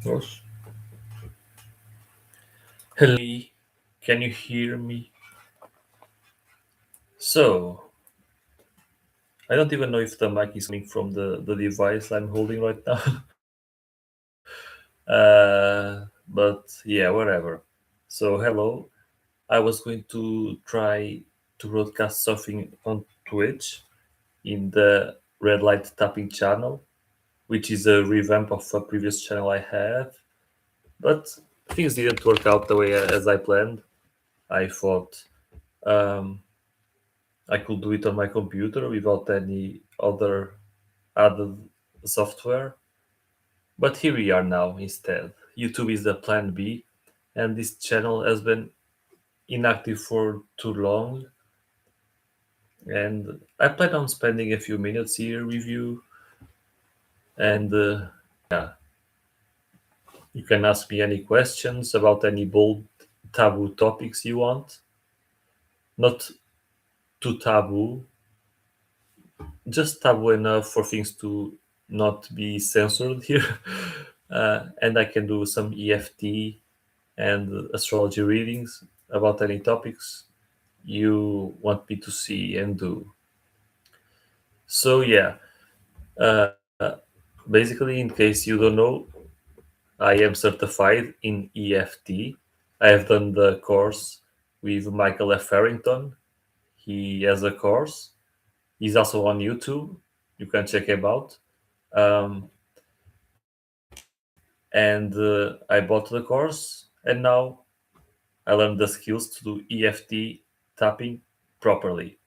Yes. Hello, can you hear me? So, I don't even know if the mic is coming from the device I'm holding right now. But yeah, whatever. So, hello. I was going to try to broadcast something on Twitch in the Red Light Tapping channel, which is a revamp of a previous channel I have. But things didn't work out the way as I planned. I thought um, I could do it on my computer without any other added software. But here we are now instead. YouTube is the plan B, and this channel has been inactive for too long. And I plan on spending a few minutes here with you. And yeah, you can ask me any questions about any bold taboo topics you want. Not too taboo, just taboo enough for things to not be censored here. And I can do some EFT and astrology readings about any topics you want me to see and do. So yeah, uh, basically, in case you don't know, I am certified in EFT. I have done the course with Michael F. Farrington. He has a course. He's also on YouTube. You can check him out. Um, and I bought the course, and now I learned the skills to do EFT tapping properly.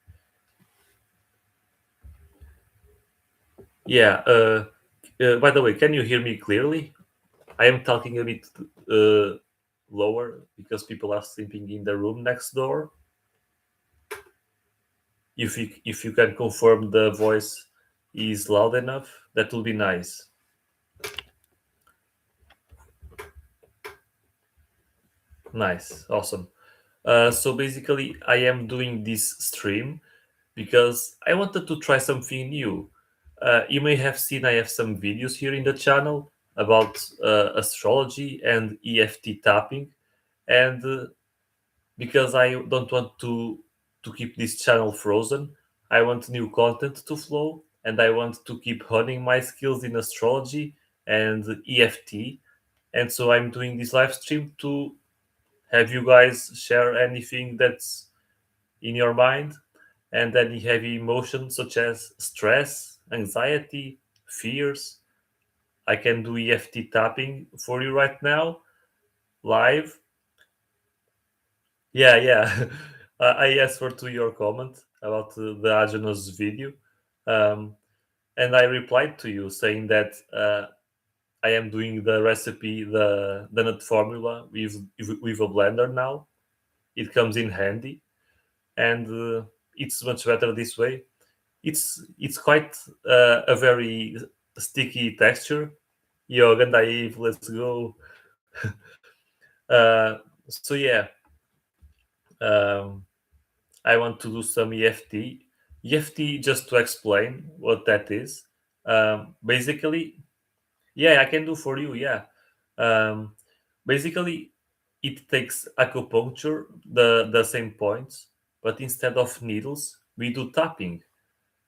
Yeah. By the way, can you hear me clearly? I am talking a bit uh, lower because people are sleeping in the room next door. If you can confirm the voice is loud enough, that will be nice. Nice, awesome. So basically, I am doing this stream because I wanted to try something new. You may have seen I have some videos here in the channel about astrology and EFT tapping, and because I don't want to keep this channel frozen, I want new content to flow, and I want to keep honing my skills in astrology and EFT. And so I'm doing this live stream to have you guys share anything that's in your mind and any heavy emotions such as stress, anxiety, fears. I can do EFT tapping for you right now, live. Yeah, yeah. I answered to your comment about the Agenos video. Um, and I replied to you saying that I am doing the recipe, the nut formula with a blender now. It comes in handy, and it's much better this way. It's quite a very sticky texture. Yo, Gandaiv, let's go. uh, so yeah, um, I want to do some EFT. EFT, just to explain what that is. Basically, yeah, I can do for you. Yeah. Um, basically, it takes acupuncture, the same points, but instead of needles, we do tapping.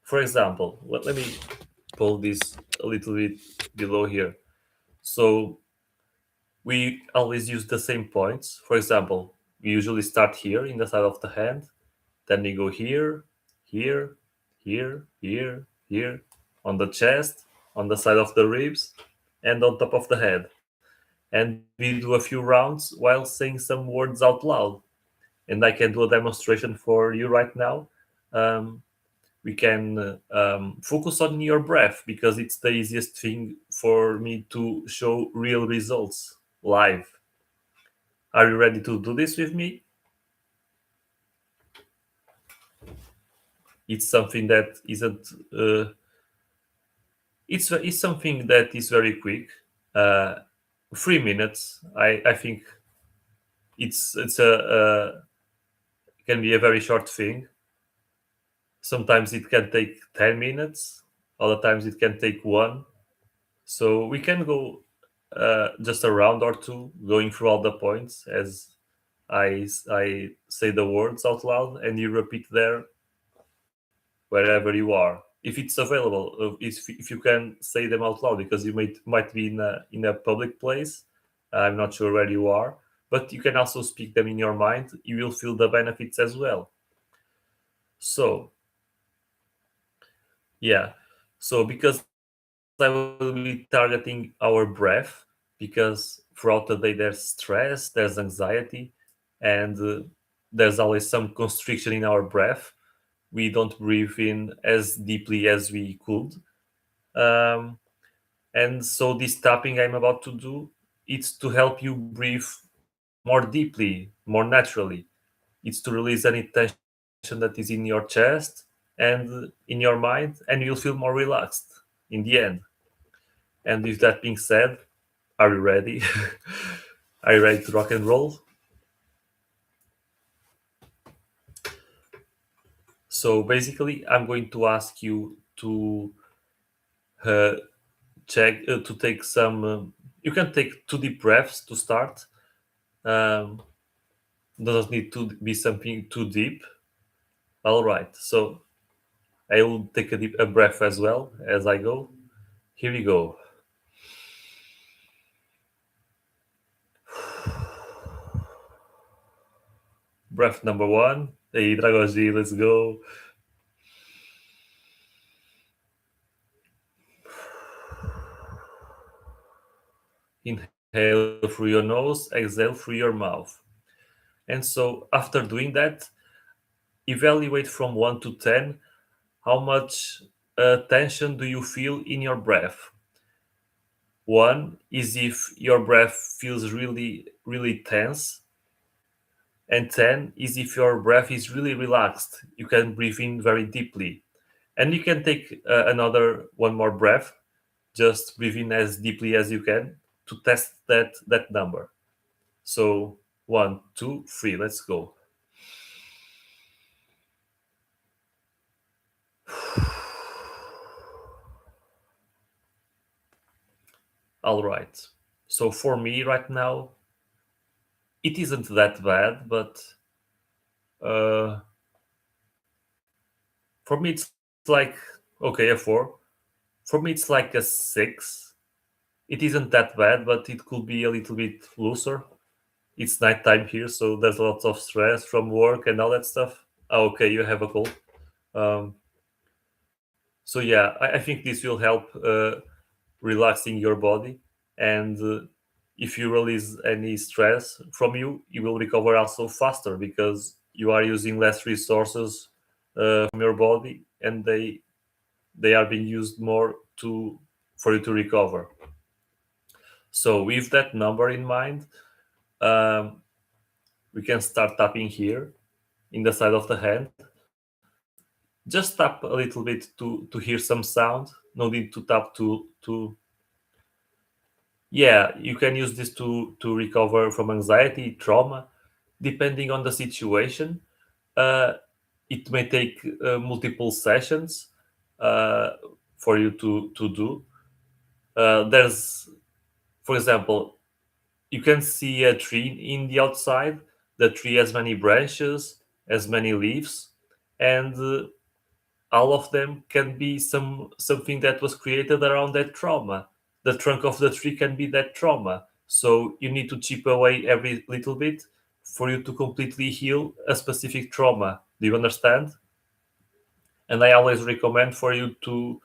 For example, let me pull this a little bit below here. So we always use the same points. For example, we usually start here in the side of the hand, then we go here, here, here, here, here, on the chest, on the side of the ribs, and on top of the head. And we do a few rounds while saying some words out loud. And I can do a demonstration for you right now. Um, we can focus on your breath because it's the easiest thing for me to show real results live. Are you ready to do this with me? It's something that isn't. It's something that is very quick. Uh, 3 minutes. I think it's a can be a very short thing. Sometimes it can take 10 minutes. Other times it can take one. So we can go just a round or two, going through all the points as I say the words out loud, and you repeat there wherever you are. If it's available, if you can say them out loud, because you might be in a public place. I'm not sure where you are, but you can also speak them in your mind. You will feel the benefits as well. So yeah, so because I will be targeting our breath, because throughout the day there's stress, there's anxiety, and there's always some constriction in our breath. We don't breathe in as deeply as we could. Um, and so this tapping I'm about to do, it's to help you breathe more deeply, more naturally. It's to release any tension that is in your chest and in your mind, and you'll feel more relaxed in the end. And with that being said, are you ready? Are you ready to rock and roll? So basically, I'm going to ask you to uh, check to take some. You can take two deep breaths to start. Um, doesn't need to be something too deep. All right. So I will take a breath as well as I go. Here we go. Breath number one. Hey, Dragoji, let's go. Inhale through your nose, exhale through your mouth. And so after doing that, evaluate from 1 to 10 how much tension do you feel in your breath. 1 is if your breath feels really, really tense, and 10 is if your breath is really relaxed. You can breathe in very deeply. And you can take another one more breath, just breathe in as deeply as you can to test that number. So 1, 2, 3, let's go. All right. So for me right now, it isn't that bad, but uh, for me it's like okay, a 4. For me it's like a 6. It isn't that bad, but it could be a little bit looser. It's nighttime here, so there's lots of stress from work and all that stuff. Oh, okay, you have a cold. Um, so yeah, I think this will help relaxing your body, and if you release any stress from you, you will recover also faster because you are using less resources from your body, and they are being used more to for you to recover. So with that number in mind, um, we can start tapping here in the side of the hand. Just tap a little bit to hear some sound. No need to tap to yeah, you can use this to recover from anxiety, trauma, depending on the situation. uh, it may take multiple sessions uh, for you to do. There's, for example, you can see a tree in the outside. The tree has many branches, has many leaves, and all of them can be something that was created around that trauma. The trunk of the tree can be that trauma. So you need to chip away every little bit for you to completely heal a specific trauma. Do you understand? And I always recommend for you to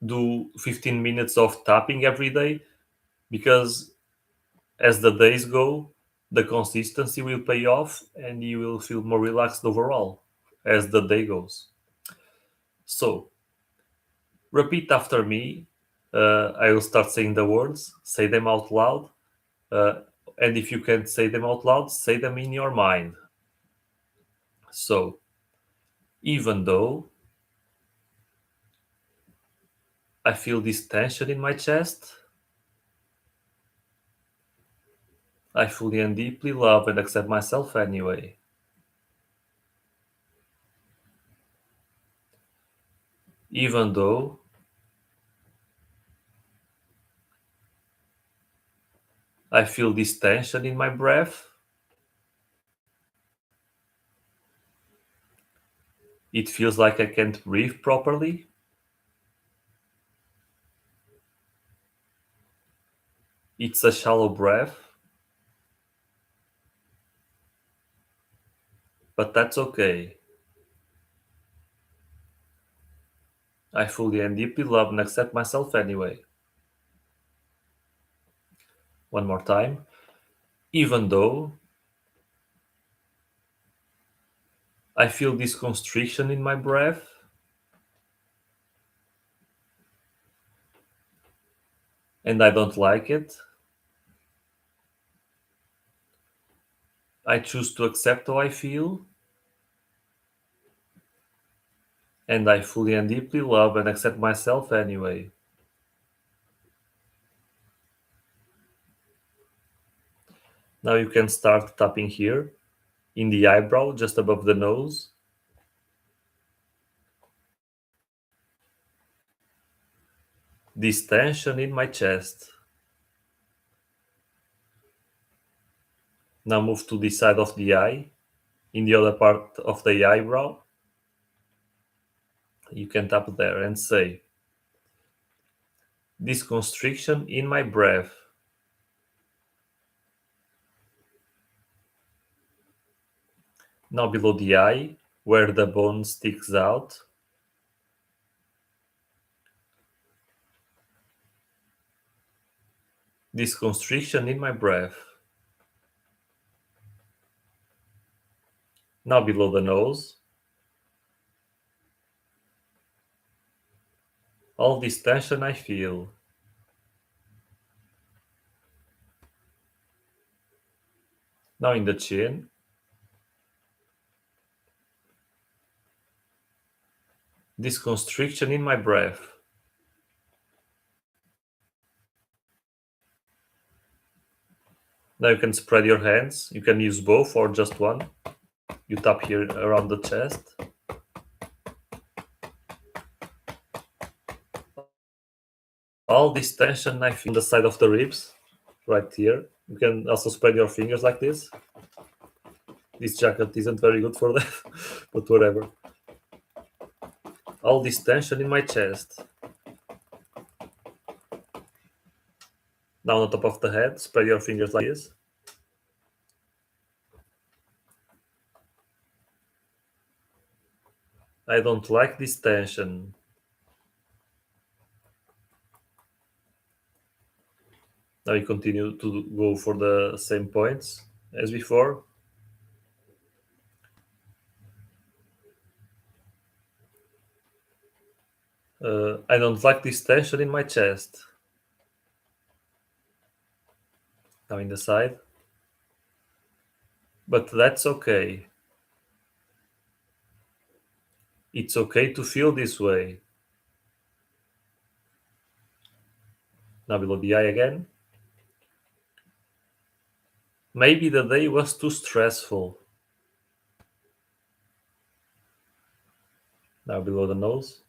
do 15 minutes of tapping every day, because as the days go, the consistency will pay off and you will feel more relaxed overall as the day goes. So repeat after me. I will start saying the words, say them out loud. Uh, and if you can say them out loud, say them in your mind. So, even though I feel this tension in my chest, I fully and deeply love and accept myself anyway. Even though I feel this tension in my breath. It feels like I can't breathe properly. It's a shallow breath, but that's okay. I fully and deeply love and accept myself anyway. One more time. Even though I feel this constriction in my breath, and I don't like it, I choose to accept how I feel, and I fully and deeply love and accept myself anyway. Now you can start tapping here in the eyebrow just above the nose. This tension in my chest. Now move to the side of the eye, in the other part of the eyebrow. You can tap there and say, this constriction in my breath. Now below the eye, where the bone sticks out, this constriction in my breath. Now below the nose, all this tension I feel. Now in the chin, this constriction in my breath. Now you can spread your hands. You can use both or just one. You tap here around the chest. All this tension I feel on the side of the ribs, right here. You can also spread your fingers like this. This jacket isn't very good for that, but whatever. All this tension in my chest. Now on top of the head, spread your fingers like this. I don't like this tension. Now you continue to go for the same points as before. I don't like this tension in my chest. Now in the side. But that's okay. It's okay to feel this way. Now below the eye again. Maybe the day was too stressful. Now below the nose.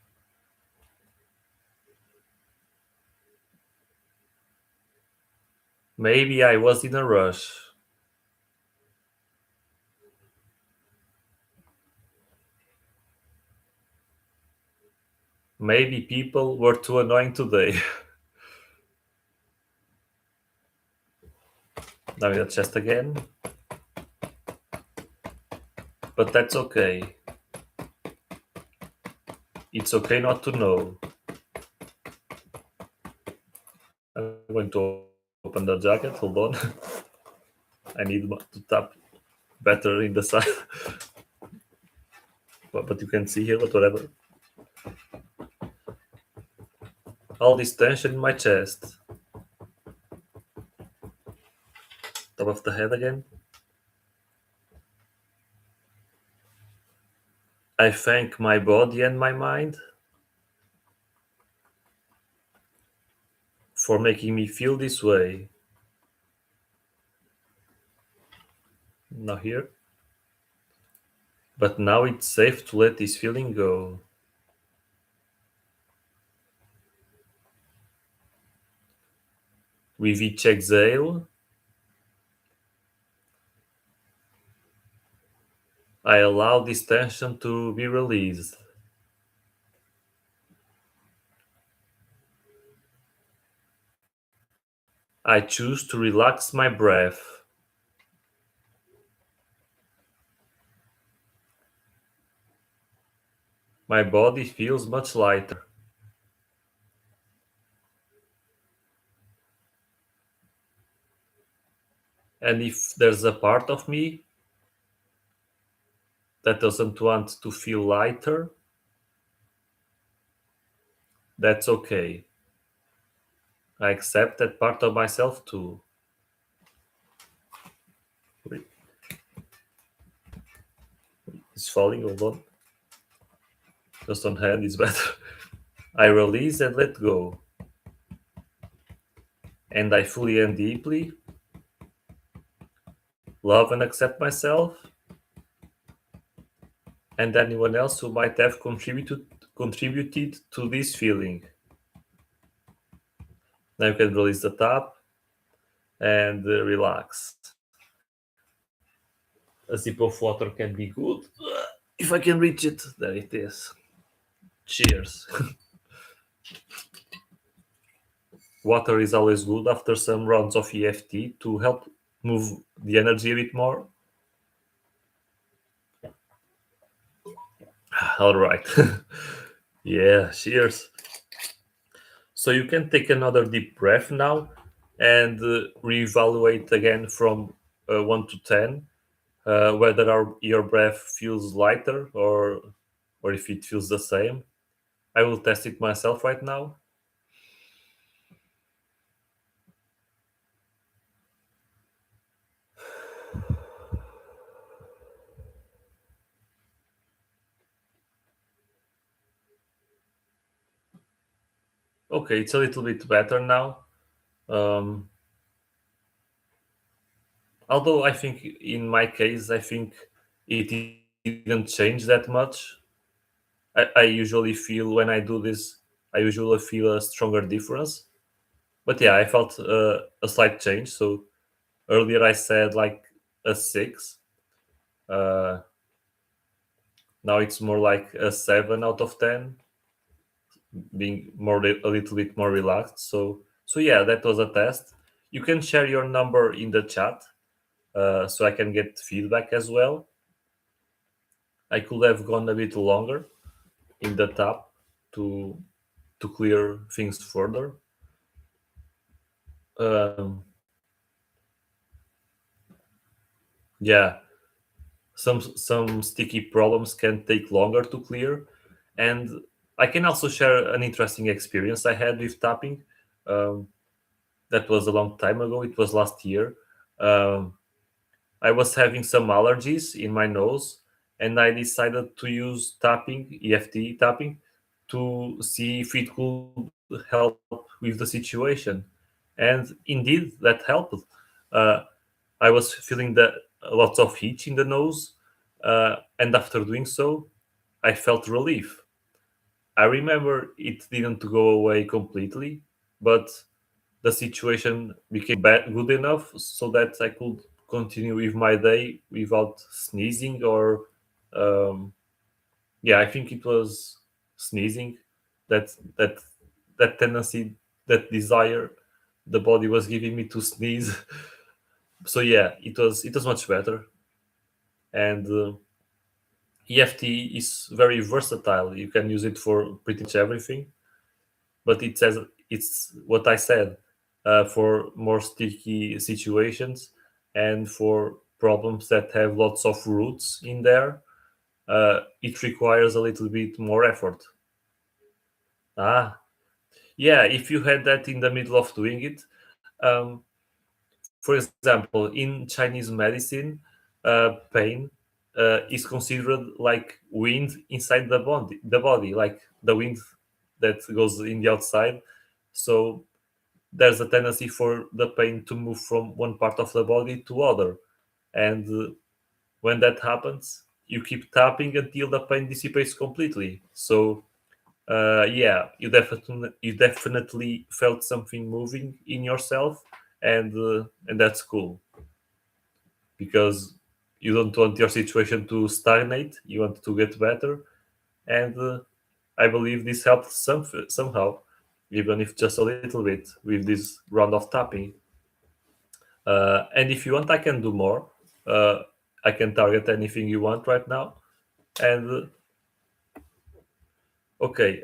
Maybe I was in a rush. Maybe people were too annoying today. Now in the chest again. But that's okay. It's okay not to know. I'm going to open the jacket. Hold on. I need to tap better in the side. But you can see here, but whatever. All this tension in my chest. Top of the head again. I thank my body and my mind for making me feel this way. Now here. But now it's safe to let this feeling go. With each exhale, I allow this tension to be released. I choose to relax my breath. My body feels much lighter. And if there's a part of me that doesn't want to feel lighter, that's okay. I accept that part of myself too. Wait, it's falling, hold on. Just on hand is better. I release and let go. And I fully and deeply love and accept myself and anyone else who might have contributed to this feeling. Now you can release the tap and relax. A sip of water can be good. If I can reach it, there it is. Cheers. Water is always good after some rounds of EFT to help move the energy a bit more. All right. Yeah, cheers. So you can take another deep breath now and reevaluate again from 1 to 10 whether your breath feels lighter or if it feels the same. I will test it myself right now. Okay, it's a little bit better now. Um, Although I think in my case, I think it didn't change that much. I usually feel when I do this, I usually feel a stronger difference. But yeah, I felt a slight change. So earlier I said like a 6. Uh, Now it's more like a 7 out of 10, being a little bit more relaxed. So yeah, that was a test. You can share your number in the chat so I can get feedback as well. I could have gone a bit longer in the tap to clear things further. Um, yeah, some sticky problems can take longer to clear, and I can also share an interesting experience I had with tapping. Um, that was a long time ago. It was last year. Um, I was having some allergies in my nose, and I decided to use tapping, EFT tapping, to see if it could help with the situation. And indeed, that helped. Uh, I was feeling that lots of heat in the nose, and after doing so, I felt relief. I remember it didn't go away completely, but the situation became good enough so that I could continue with my day without sneezing or, um, yeah, I think it was sneezing. That that that tendency, that desire, the body was giving me to sneeze. So yeah, it was much better. And EFT is very versatile. You can use it for pretty much everything. But it says it's what I said for more sticky situations and for problems that have lots of roots in there. It requires a little bit more effort. Ah, yeah. If you had that in the middle of doing it, um, for example, in Chinese medicine, pain is considered like wind inside the body, like the wind that goes in the outside. So there's a tendency for the pain to move from one part of the body to other, and when that happens, you keep tapping until the pain dissipates completely. So yeah, you definitely felt something moving in yourself, and that's cool because you don't want your situation to stagnate. You want to get better, and I believe this helps somehow, even if just a little bit with this round of tapping. And if you want, I can do more. Uh, I can target anything you want right now. And okay,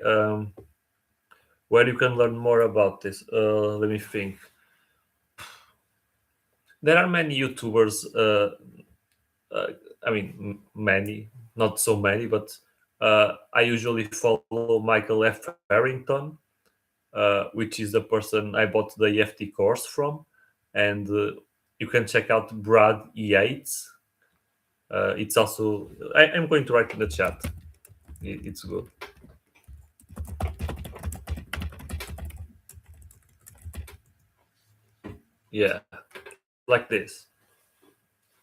where you can learn more about this? Let me think. There are many YouTubers. Uh, I mean, many, not so many, but I usually follow Michael F. Farrington, which is the person I bought the EFT course from, and you can check out Brad Yates. It's also I'm going to write in the chat. It's good. Yeah, like this.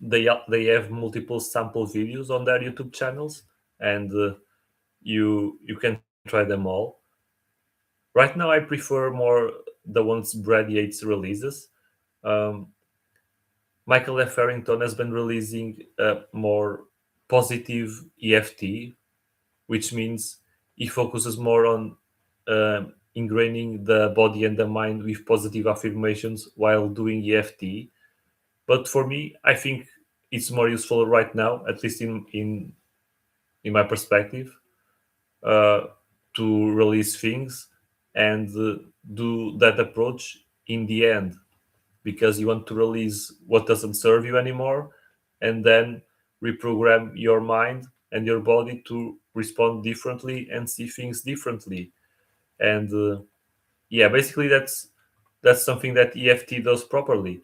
They have multiple sample videos on their YouTube channels, and you can try them all. Right now, I prefer more the ones Brad Yates releases. Um, Michael F. Farrington has been releasing more positive EFT, which means he focuses more on ingraining the body and the mind with positive affirmations while doing EFT. But for me, I think it's more useful right now, at least in my perspective, uh, to release things and do that approach in the end, because you want to release what doesn't serve you anymore, and then reprogram your mind and your body to respond differently and see things differently. And yeah, basically that's something that EFT does properly.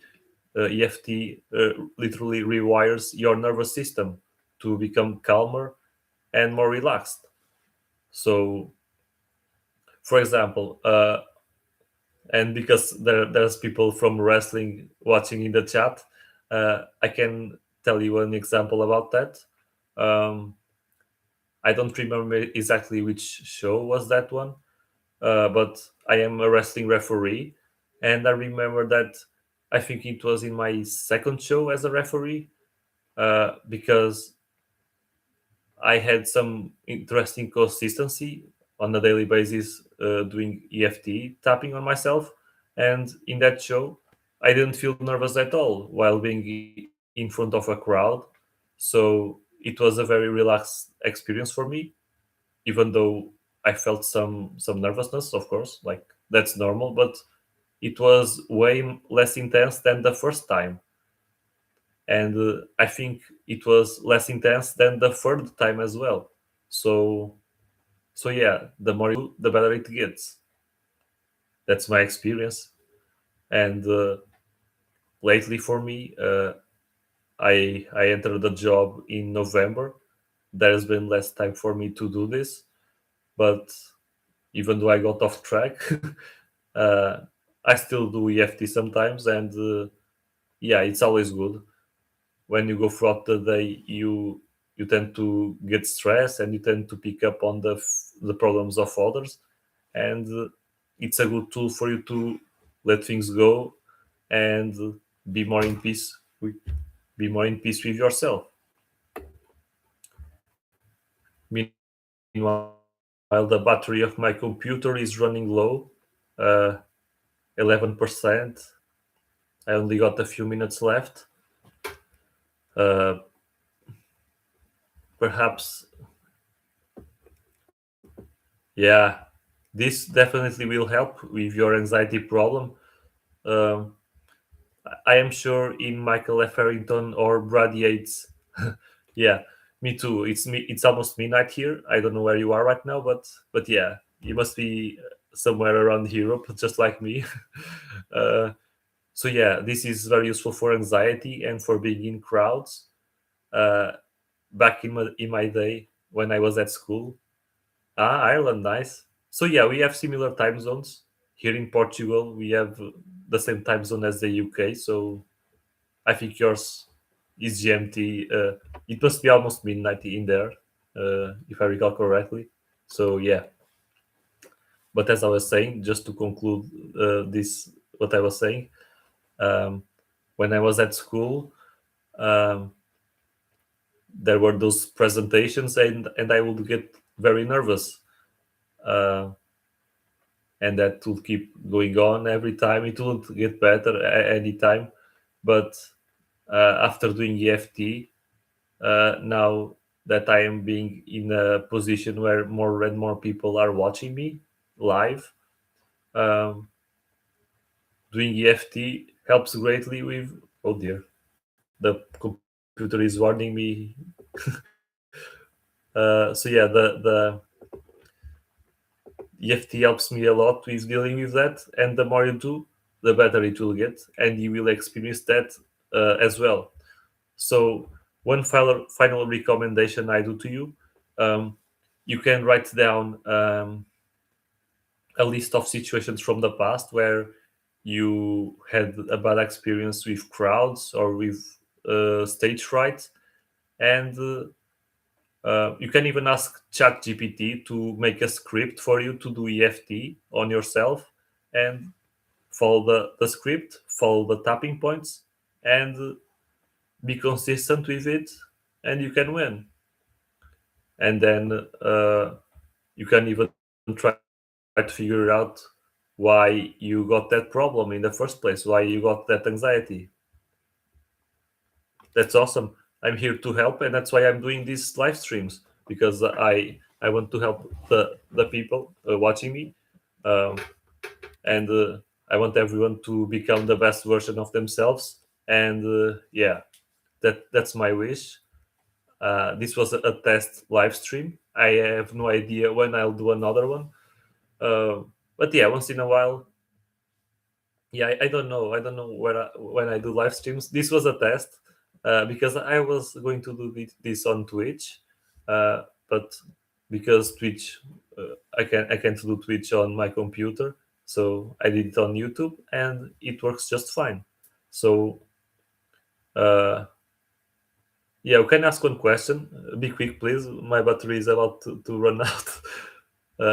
EFT literally rewires your nervous system to become calmer and more relaxed. So, for example, and because there's people from wrestling watching in the chat, I can tell you an example about that. Um, I don't remember exactly which show was that one, but I am a wrestling referee, and I remember that I think it was in my second show as a referee, because I had some interesting consistency on a daily basis doing EFT tapping on myself. And in that show, I didn't feel nervous at all while being in front of a crowd. So it was a very relaxed experience for me, even though I felt some nervousness, of course, like that's normal, but it was way less intense than the first time. And I think it was less intense than the third time as well. So yeah, the more you do, the better it gets. That's my experience. And lately for me, I entered the job in November. There has been less time for me to do this, but even though I got off track, uh, I still do EFT sometimes, and yeah, it's always good. When you go throughout the day, you tend to get stressed and you tend to pick up on the problems of others, and it's a good tool for you to let things go and be more in peace with be more in peace with yourself. Meanwhile, the battery of my computer is running low, uh, 11%. I only got a few minutes left. uh, Perhaps, yeah, this definitely will help with your anxiety problem. Um, I am sure in Michael F. Harrington or Brad Yates. Yeah, me too. It's almost midnight here. I don't know where you are right now, but yeah, you must be somewhere around Europe, just like me. uh, so yeah, this is very useful for anxiety and for being in crowds. Uh, Back in my day when I was at school. Ireland, nice. So yeah, we have similar time zones. Here in Portugal, we have the same time zone as the UK. So I think yours is GMT. It must be almost midnight in there, if I recall correctly. So yeah, but as I was saying, just to conclude this, what I was saying, um, when I was at school, um, there were those presentations, and I would get very nervous, uh, and that would keep going on every time. It wouldn't get better any time, but after doing EFT, now that I am being in a position where more and more people are watching me live, um, doing EFT helps greatly with. Oh dear, the computer is warning me. So yeah, the EFT helps me a lot with dealing with that, and the more you do, the better it will get, and you will experience that as well. So one final recommendation I do to you, um, you can write down a list of situations from the past where you had a bad experience with crowds or with stage fright, and you can even ask ChatGPT to make a script for you to do EFT on yourself, and follow the script, follow the tapping points, and be consistent with it, and you can win. And then you can even try to figure out why you got that problem in the first place, why you got that anxiety. That's awesome. I'm here to help, and that's why I'm doing these live streams, because I want to help the people watching me, um, and I want everyone to become the best version of themselves. And yeah, that's my wish. This was a test live stream. I have no idea when I'll do another one. Uh, but yeah, once in a while. Yeah, I don't know. I don't know when I do live streams. This was a test, because I was going to do this on Twitch, but because Twitch, I can't do Twitch on my computer, so I did it on YouTube, and it works just fine. So uh, yeah, you can ask one question. Be quick, please. My battery is about to run out.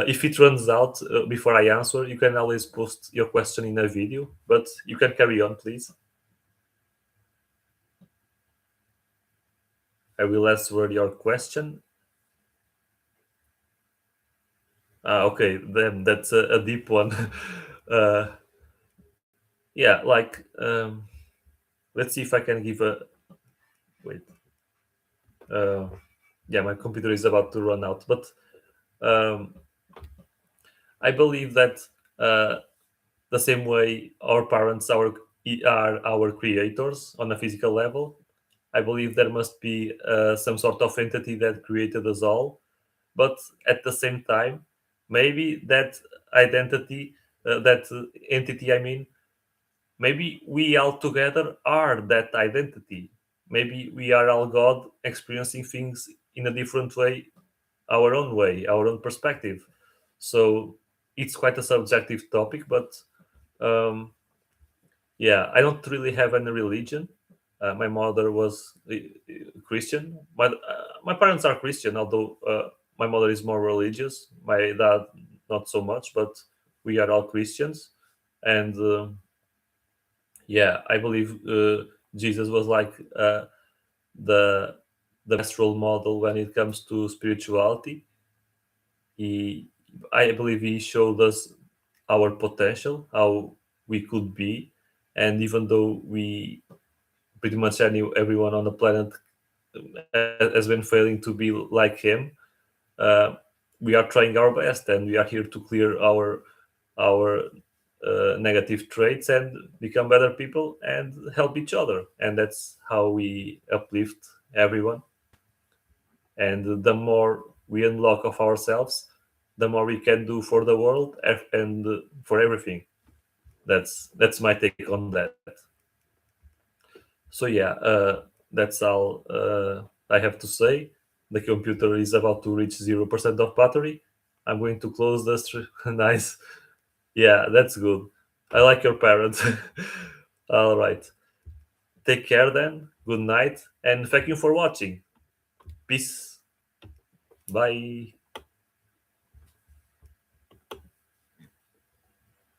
If it runs out before I answer, you can always post your question in a video, but you can carry on, please. I will answer your question. Okay, then that's a deep one. uh, yeah, like, let's see if I can give a wait. Uh, yeah, my computer is about to run out, but um, I believe that uh, the same way our parents are our creators on a physical level, I believe there must be some sort of entity that created us all. But at the same time, maybe that identity, that entity, I mean, maybe we all together are that identity. Maybe we are all God experiencing things in a different way, our own perspective. So it's quite a subjective topic, but um, yeah, I don't really have any religion. My mother was Christian. My parents are Christian, although my mother is more religious. My dad not so much, but we are all Christians. And yeah, I believe Jesus was like the the best role model when it comes to spirituality. He, I believe, he showed us our potential, how we could be, and even though we pretty much everyone on the planet has been failing to be like him. Uh, we are trying our best, and we are here to clear our negative traits and become better people and help each other. And that's how we uplift everyone. And the more we unlock of ourselves, the more we can do for the world and for everything. That's my take on that. So yeah, that's all I have to say. The computer is about to reach 0% of battery. I'm going to close the nice. Yeah, that's good. I like your parents. All right. Take care then. Good night, and thank you for watching. Peace. Bye.